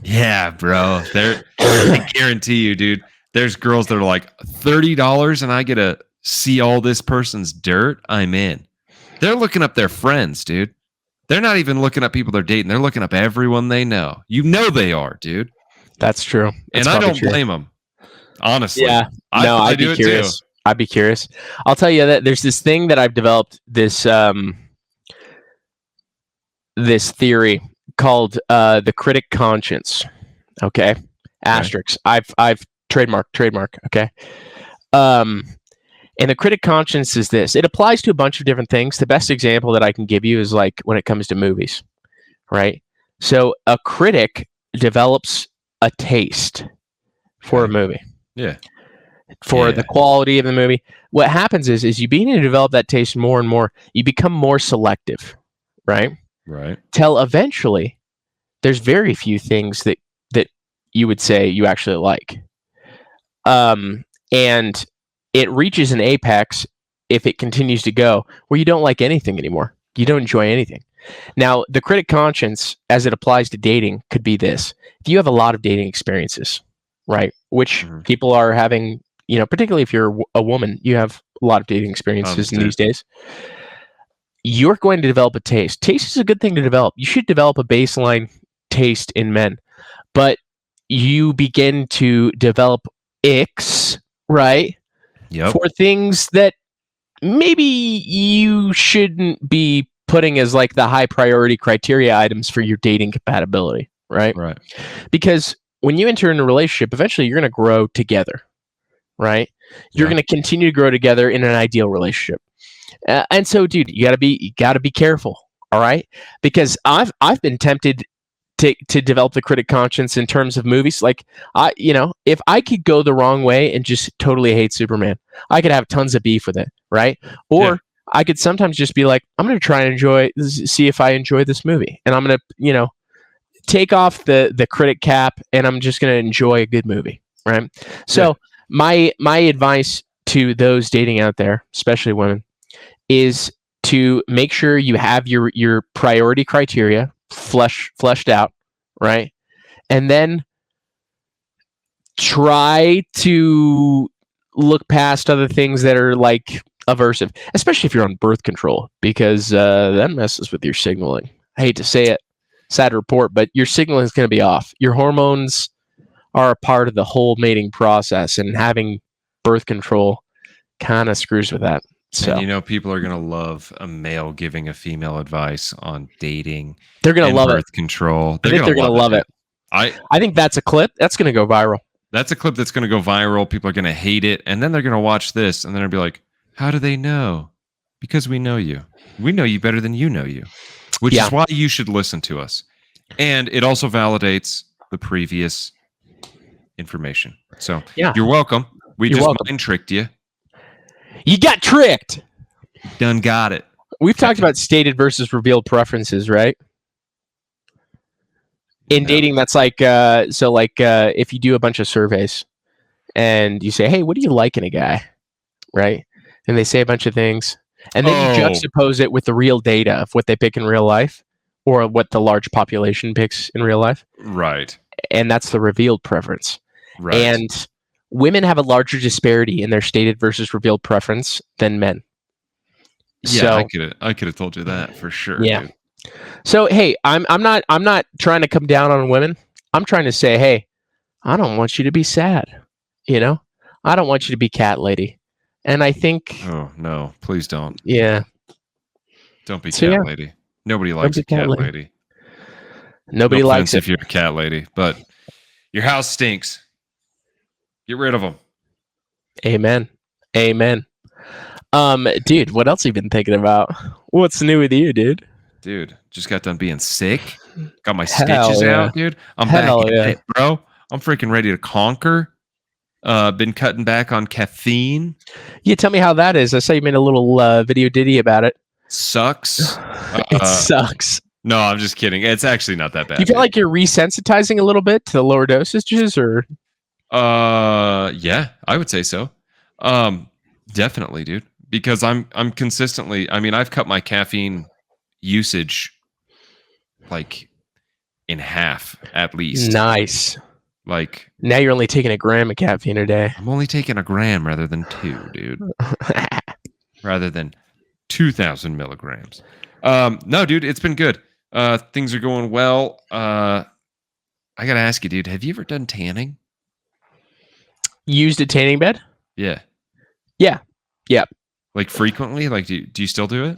B: Yeah, bro. I guarantee you, dude. There's girls that are like $30 and I get to see all this person's dirt. I'm in. They're looking up their friends, dude. They're not even looking up people they're dating. They're looking up everyone they know. You know they are, dude.
A: That's true.
B: And I don't blame them. Honestly.
A: Yeah. No, I'd be curious. I'd be curious. I'll tell you that there's this thing that I've developed, this theory called the critic conscience. Okay. Asterisks. I've trademark. Okay. And the critic conscience is this. It applies to a bunch of different things. The best example that I can give you is like when it comes to movies, right? So a critic develops a taste for a movie.
B: Yeah.
A: For the quality of the movie. What happens is you begin to develop that taste more and more. You become more selective, right?
B: Right.
A: Till eventually there's very few things that you would say you actually like. And it reaches an apex if it continues to go where you don't like anything anymore. You don't enjoy anything. Now, the critic conscience, as it applies to dating, could be this. If you have a lot of dating experiences, right, which people are having, particularly if you're a woman, you have a lot of dating experiences in these days, you're going to develop a taste. Taste is a good thing to develop. You should develop a baseline taste in men. But you begin to develop icks, right, for things that maybe you shouldn't be putting as like the high priority criteria items for your dating compatibility, right?
B: Right.
A: Because when you enter in a relationship, eventually you're going to grow together, right? You're going to continue to grow together in an ideal relationship. And so, dude, you gotta be careful, all right? Because I've been tempted to develop the critic conscience in terms of movies. Like, if I could go the wrong way and just totally hate Superman, I could have tons of beef with it, right? Or I could sometimes just be like, I'm going to try and see if I enjoy this movie. And I'm going to, take off the critic cap, and I'm just going to enjoy a good movie, right? So my advice to those dating out there, especially women, is to make sure you have your priority criteria fleshed out, right? And then try to look past other things that are like aversive, especially if you're on birth control, because that messes with your signaling. I hate to say it, sad report, but your signaling is going to be off. Your hormones are a part of the whole mating process, and having birth control kind of screws with that. So
B: And people are gonna love a male giving a female advice on dating.
A: They're gonna love
B: birth
A: it.
B: control.
A: I think they're gonna love it.
B: I
A: think that's a clip that's gonna go viral.
B: That's a clip that's gonna go viral. People are gonna hate it, and then they're gonna watch this, and they're gonna be like, "How do they know?" Because we know you. We know you better than you know you, which is why you should listen to us. And it also validates the previous information. So you're welcome. You're just mind tricked you.
A: You got tricked.
B: Done got it.
A: We've talked about stated versus revealed preferences, right? In dating, that's like if you do a bunch of surveys and you say, "Hey, what do you like in a guy?" Right? And they say a bunch of things, and then you juxtapose it with the real data of what they pick in real life or what the large population picks in real life.
B: Right.
A: And that's the revealed preference.
B: Right.
A: And women have a larger disparity in their stated versus revealed preference than men.
B: Yeah,
A: so,
B: I could have told you that for sure.
A: Yeah.
B: Dude.
A: So hey, I'm not trying to come down on women. I'm trying to say, hey, I don't want you to be sad. I don't want you to be cat lady. And I think.
B: Oh no! Please don't.
A: Yeah.
B: Don't be cat lady. Nobody likes a cat lady.
A: Nobody likes it
B: if you're a cat lady, but your house stinks. Get rid of them.
A: Amen. Dude, what else have you been thinking about? What's new with you, dude?
B: Dude, just got done being sick. Got my stitches out, dude. I'm back at it, bro. I'm freaking ready to conquer. Been cutting back on caffeine.
A: Yeah, tell me how that is. I saw you made a little video ditty about it.
B: Sucks.
A: It sucks.
B: No, I'm just kidding. It's actually not that bad.
A: Do you feel like you're resensitizing a little bit to the lower dosages, or?
B: Yeah, I would say so. Definitely, dude. Because I'm consistently. I mean, I've cut my caffeine usage like in half at least.
A: Nice.
B: Like
A: now you're only taking 1 gram of caffeine a day.
B: I'm only taking 1 gram rather than 2, dude. Rather than 2,000 milligrams. No, dude, it's been good. Things are going well. I gotta ask you, dude, have you ever done tanning?
A: Used a tanning bed?
B: Yeah. Like frequently? Like do you still do it?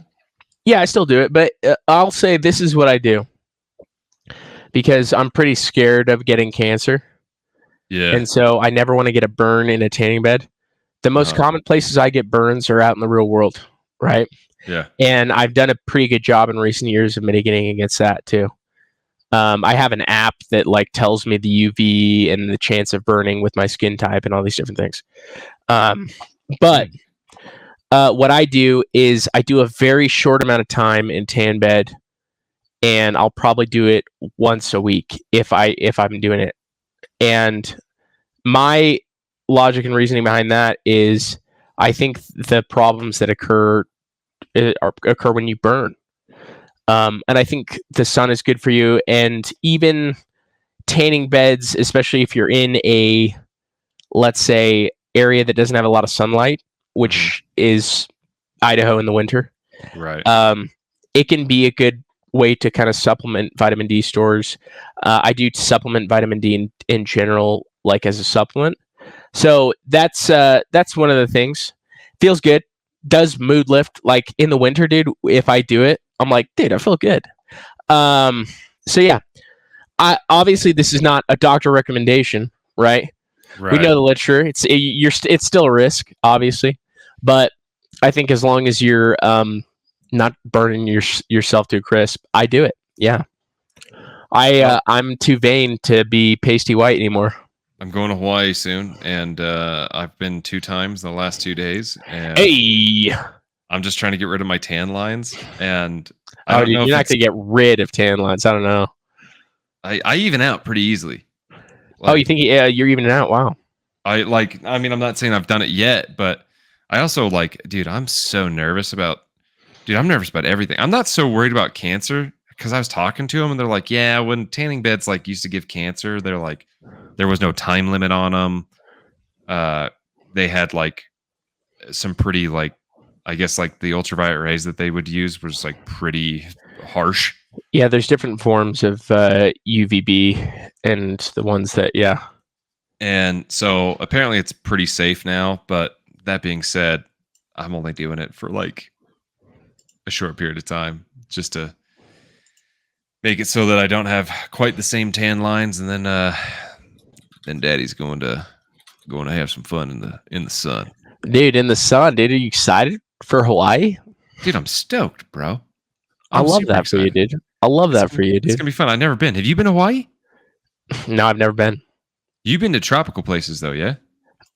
A: Yeah, I still do it, but I'll say this is what I do because I'm pretty scared of getting cancer.
B: Yeah.
A: And so I never want to get a burn in a tanning bed. The most common places I get burns are out in the real world, right?
B: Yeah.
A: And I've done a pretty good job in recent years of mitigating against that too. I have an app that like tells me the UV and the chance of burning with my skin type and all these different things. But what I do is I do a very short amount of time in tan bed, and I'll probably do it once a week if I'm doing it. And my logic and reasoning behind that is I think the problems that occur when you burn. And I think the sun is good for you. And even tanning beds, especially if you're in a, let's say, area that doesn't have a lot of sunlight, which is Idaho in the winter.
B: Right.
A: It can be a good way to kind of supplement vitamin D stores. I do supplement vitamin D in general, like as a supplement. So that's one of the things. Feels good. Does mood lift. Like in the winter, dude, if I do it, I'm like, dude, I feel good. So yeah, obviously this is not a doctor recommendation, right?
B: Right.
A: We know the literature. It's still a risk, obviously, but I think as long as you're not burning yourself to a crisp, I do it. Yeah, I'm too vain to be pasty white anymore.
B: I'm going to Hawaii soon, and I've been 2 times in the last 2 days. And
A: hey,
B: I'm just trying to get rid of my tan lines, and
A: I don't know. You're not going to get rid of tan lines. I don't know.
B: I even out pretty easily.
A: Oh, you think you're evening out? Wow.
B: I mean, I'm not saying I've done it yet, but I also dude, I'm so nervous about, dude, I'm nervous about everything. I'm not so worried about cancer because I was talking to them and they're like, yeah, when tanning beds used to give cancer, they're like, there was no time limit on them. They had some pretty I guess the ultraviolet rays that they would use was pretty harsh.
A: Yeah, there's different forms of UVB and the ones that, yeah.
B: And so apparently it's pretty safe now. But that being said, I'm only doing it for a short period of time just to make it so that I don't have quite the same tan lines. And then Daddy's going to have some fun in the sun.
A: Dude, in the sun, dude, are you excited for Hawaii?
B: Dude, I'm stoked, bro.
A: I love that for you, dude. I love that for you, dude.
B: It's gonna be fun. I've never been. Have you been to Hawaii?
A: No, I've never been.
B: You've been to tropical places though, yeah?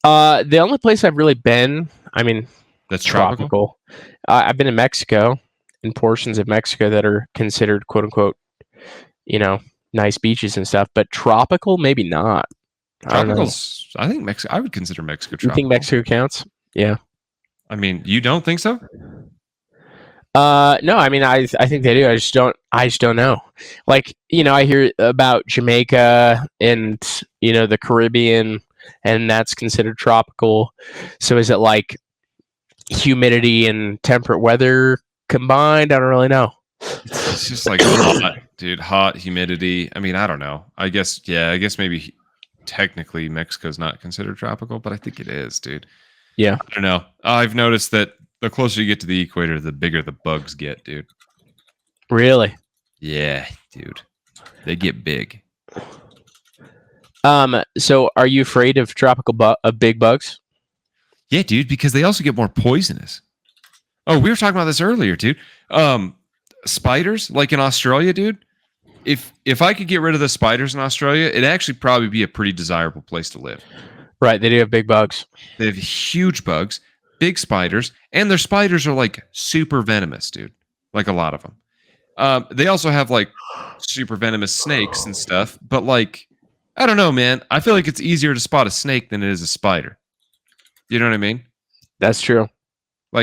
A: The only place I've really been, I mean,
B: That's tropical.
A: I've been in Mexico, in portions of Mexico that are considered "quote unquote," nice beaches and stuff. But tropical, maybe not.
B: Tropicals. I think Mexico. I would consider Mexico tropical.
A: You think Mexico counts? Yeah.
B: I mean, you don't think so?
A: No, I mean, I think they do. I just don't know. I hear about Jamaica and the Caribbean, and that's considered tropical. So is it humidity and temperate weather combined? I don't really know.
B: It's just hot, dude. Hot, humidity. I mean, I don't know. I guess maybe technically Mexico's not considered tropical, but I think it is, dude.
A: Yeah.
B: I don't know. I've noticed that the closer you get to the equator, the bigger the bugs get, dude.
A: Really?
B: Yeah, dude. They get big.
A: So are you afraid of of big bugs?
B: Yeah, dude, because they also get more poisonous. Oh, we were talking about this earlier, dude. Spiders, in Australia, dude. If I could get rid of the spiders in Australia, it'd actually probably be a pretty desirable place to live.
A: Right, they do have big bugs.
B: They have huge bugs, big spiders, and their spiders are super venomous, dude. A lot of them. They also have super venomous snakes and stuff, but I don't know, man. I feel like it's easier to spot a snake than it is a spider. You know what I mean?
A: That's true.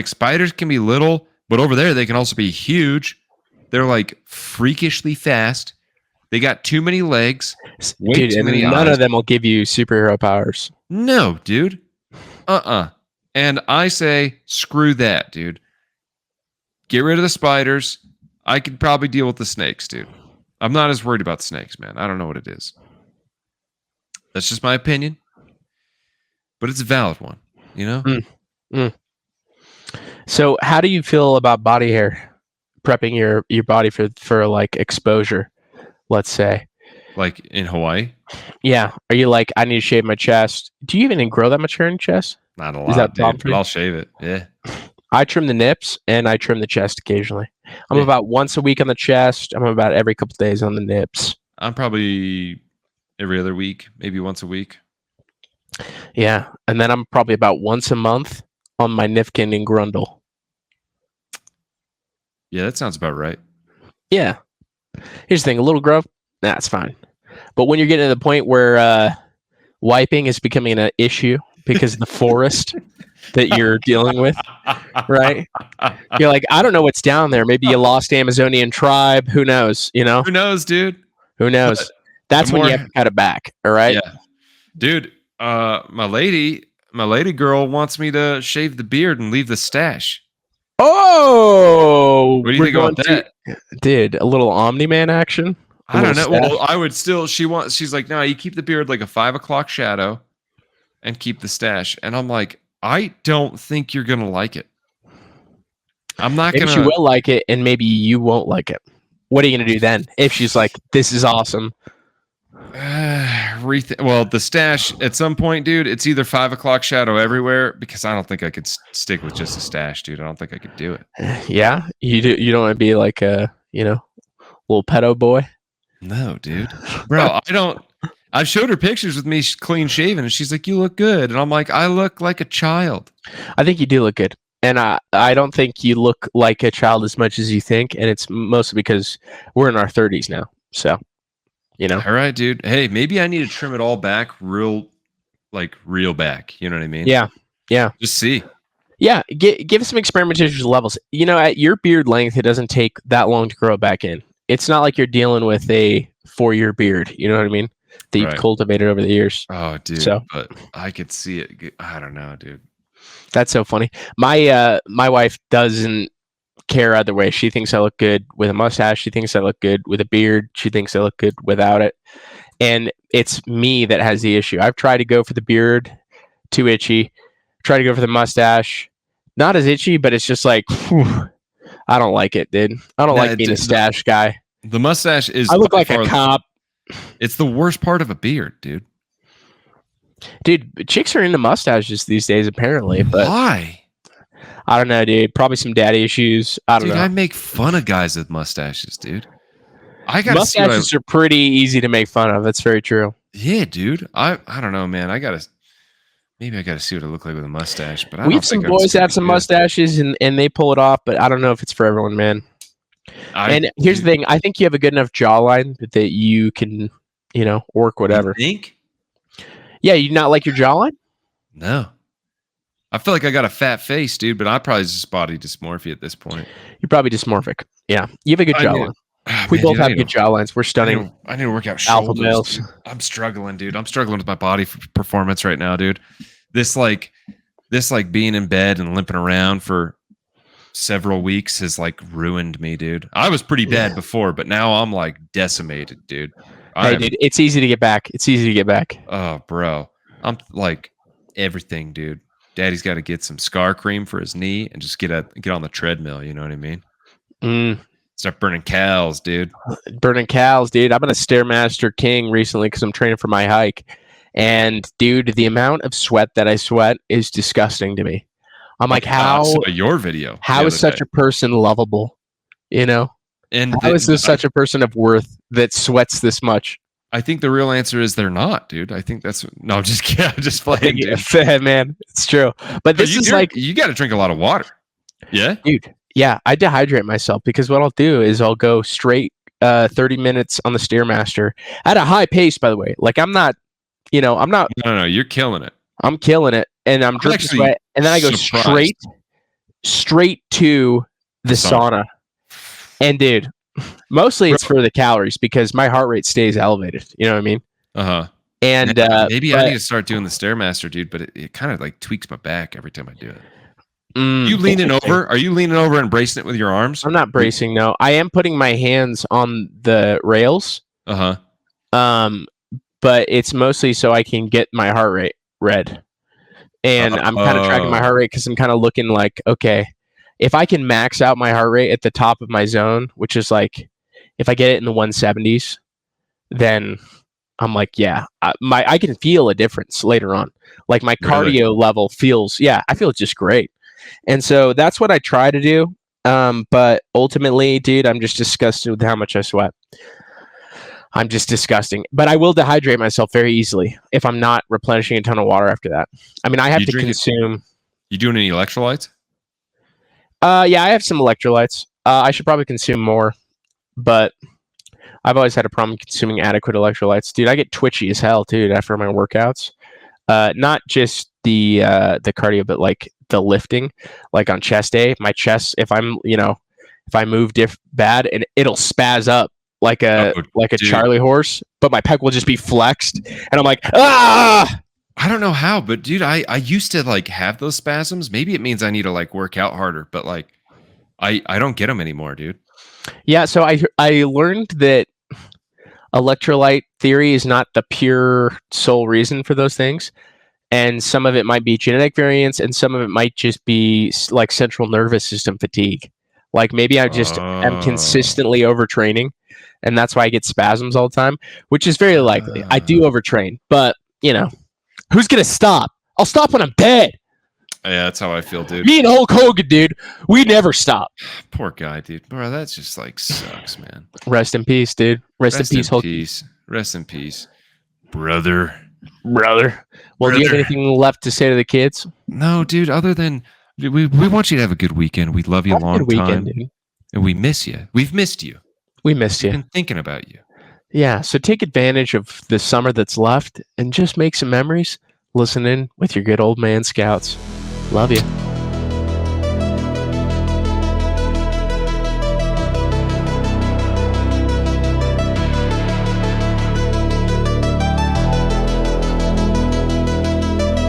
B: Spiders can be little, but over there they can also be huge. They're freakishly fast. They got too many legs.
A: Dude,
B: too many
A: none
B: eyes.
A: of them will give you superhero powers.
B: No, dude. And I say, screw that, dude. Get rid of the spiders. I could probably deal with the snakes, dude. I'm not as worried about snakes, man. I don't know what it is. That's just my opinion. But it's a valid one,
A: So how do you feel about body hair? Prepping your body for exposure, let's say.
B: In Hawaii?
A: Yeah. Are you I need to shave my chest? Do you even grow that much hair in your chest?
B: Not a lot,
A: Is that
B: dude, but I'll shave it. Yeah.
A: I trim the nips and I trim the chest occasionally. I'm about once a week on the chest. I'm about every couple days on the nips.
B: I'm probably every other week, maybe once a week.
A: Yeah. And then I'm probably about once a month on my Nifkin and Grundle.
B: Yeah, that sounds about right.
A: Yeah. Here's the thing, a little growth, that's fine. But when you're getting to the point where wiping is becoming an issue because of the forest that you're dealing with, right? You're I don't know what's down there. Maybe you lost Amazonian tribe. Who knows?
B: Who knows, dude?
A: Who knows? That's when you have to cut it back. All right?
B: Yeah. Dude, my lady girl wants me to shave the beard and leave the stash.
A: Oh!
B: What do you think about that?
A: Dude, a little Omni-Man action?
B: I don't know. Well, I would still, she's like, no, you keep the beard a 5 o'clock shadow and keep the stash. And I'm like, I don't think you're going to like it. I'm not going to.
A: Maybe she will like it and maybe you won't like it. What are you going to do then? If she's like, this is awesome.
B: Well, the stash at some point, dude, it's either 5 o'clock shadow everywhere because I don't think I could stick with just a stash, dude. I don't think I could do it.
A: Yeah, you do. You don't want to be like a, little pedo boy.
B: No, dude, bro, I don't. I've showed her pictures with me clean shaven, and she's like, "You look good," and I'm like, "I look like a child."
A: I think you do look good, and I don't think you look like a child as much as you think, and it's mostly because we're in our 30s now. So, You know?
B: All right, dude. Hey, maybe I need to trim it all back real back. You know what I mean?
A: Yeah. Yeah.
B: Just see.
A: Yeah. Give it some experimentation levels. You know, at your beard length, it doesn't take that long to grow it back in. It's not like you're dealing with a 4-year beard. You know what I mean? That you've
B: Right.
A: cultivated over the years.
B: Oh, dude.
A: So
B: But I could see it. I don't know, dude.
A: that's so funny. My wife doesn't care either way. She thinks I look good with a mustache. She thinks I look good with a beard. She thinks I look good without it. And it's me that has the issue. I've tried to go for the beard, too itchy. Try to go for the mustache, not as itchy, but it's just like, whew, I don't like it, dude. I don't like being a stash guy.
B: The mustache is.
A: I look like a cop.
B: It's the worst part of a beard, dude.
A: Dude, chicks are into mustaches these days, apparently. But
B: why?
A: I don't know, dude. Probably some daddy issues. I don't know.
B: I make fun of guys with mustaches, dude.
A: Mustaches are pretty easy to make fun of. That's very true.
B: Yeah, dude. I don't know, man. Maybe I gotta see what I look like with a mustache. But
A: We have some boys that have some mustaches and they pull it off, but I don't know if it's for everyone, man. And here's the thing: I think you have a good enough jawline that you can, work whatever.
B: You think?
A: Yeah, you not like your jawline?
B: No. I feel like I got a fat face, dude, but I probably just body dysmorphia at this point.
A: You're probably dysmorphic. Yeah, you have a good jawline. We both have good jawlines. We're stunning.
B: I need to work out
A: alpha
B: shoulders.
A: males.
B: Dude. I'm struggling, dude. I'm struggling with my body performance right now, dude. This being in bed and limping around for several weeks has ruined me, dude. I was pretty bad before, but now I'm decimated, dude.
A: Dude, it's easy to get back. It's easy to get back.
B: Oh, bro. I'm everything, dude. Daddy's got to get some scar cream for his knee and just get on the treadmill. You know what I mean? Start burning cows, dude.
A: Burning cows, dude. I've been a Stairmaster King recently because I'm training for my hike. And, dude, the amount of sweat that I sweat is disgusting to me. I'm like, how?
B: Your video.
A: How is such a person lovable?
B: And
A: how is this such a person of worth that sweats this much?
B: I think the real answer is they're not, dude. I think that's no. I'm just kidding. I'm just playing, dude.
A: Man, it's true. But this is
B: you got to drink a lot of water. Yeah,
A: dude. Yeah, I dehydrate myself because what I'll do is I'll go straight 30 minutes on the Stairmaster at a high pace. By the way, I'm not.
B: No, you're killing it.
A: I'm killing it, and I'm dripping sweat, and then I go straight to the sauna. And dude, mostly it's for the calories because my heart rate stays elevated. You know what I mean? And
B: maybe I need to start doing the Stairmaster, dude. But it kind of tweaks my back every time I do it. You leaning over? Are you leaning over and bracing it with your arms?
A: I'm not bracing. No, I am putting my hands on the rails. But it's mostly so I can get my heart rate read. And I'm kind of tracking my heart rate because I'm kind of looking like, okay, if I can max out my heart rate at the top of my zone, which is if I get it in the 170s, then I'm like, yeah, I can feel a difference later on. My cardio level feels, I feel just great. And so that's what I try to do. But ultimately, dude, I'm just disgusted with how much I sweat. I'm just disgusting. But I will dehydrate myself very easily if I'm not replenishing a ton of water after that. I mean, I have to consume.
B: You doing any electrolytes?
A: Yeah, I have some electrolytes. I should probably consume more, but I've always had a problem consuming adequate electrolytes. Dude, I get twitchy as hell, dude, after my workouts. Not just the cardio, but the lifting, on chest day. My chest, if I'm, if I move bad, and it'll spaz up like a Charlie horse, but my pec will just be flexed, and I'm like, ah!
B: I don't know how, but dude, I used to have those spasms. Maybe it means I need to work out harder, but I don't get them anymore, dude.
A: Yeah, so I learned that electrolyte theory is not the pure sole reason for those things, and some of it might be genetic variants, and some of it might just be central nervous system fatigue. Maybe I just am consistently overtraining, and that's why I get spasms all the time, which is very likely. I do overtrain, but who's gonna stop? I'll stop when I'm dead.
B: Yeah, that's how I feel, dude.
A: Me and Hulk Hogan, dude, we never stop.
B: Poor guy, dude. Bro, that's just sucks, man.
A: Rest in peace, dude. Rest in peace, Hulk.
B: Rest in peace, brother.
A: Well, do you have anything left to say to the kids?
B: No, dude. Other than we want you to have a good weekend. We love you a long time, dude. And we miss you. We've missed you.
A: We missed you.
B: We've been thinking about you.
A: Yeah, so take advantage of the summer that's left and just make some memories. Listen in with your good old man scouts. Love you.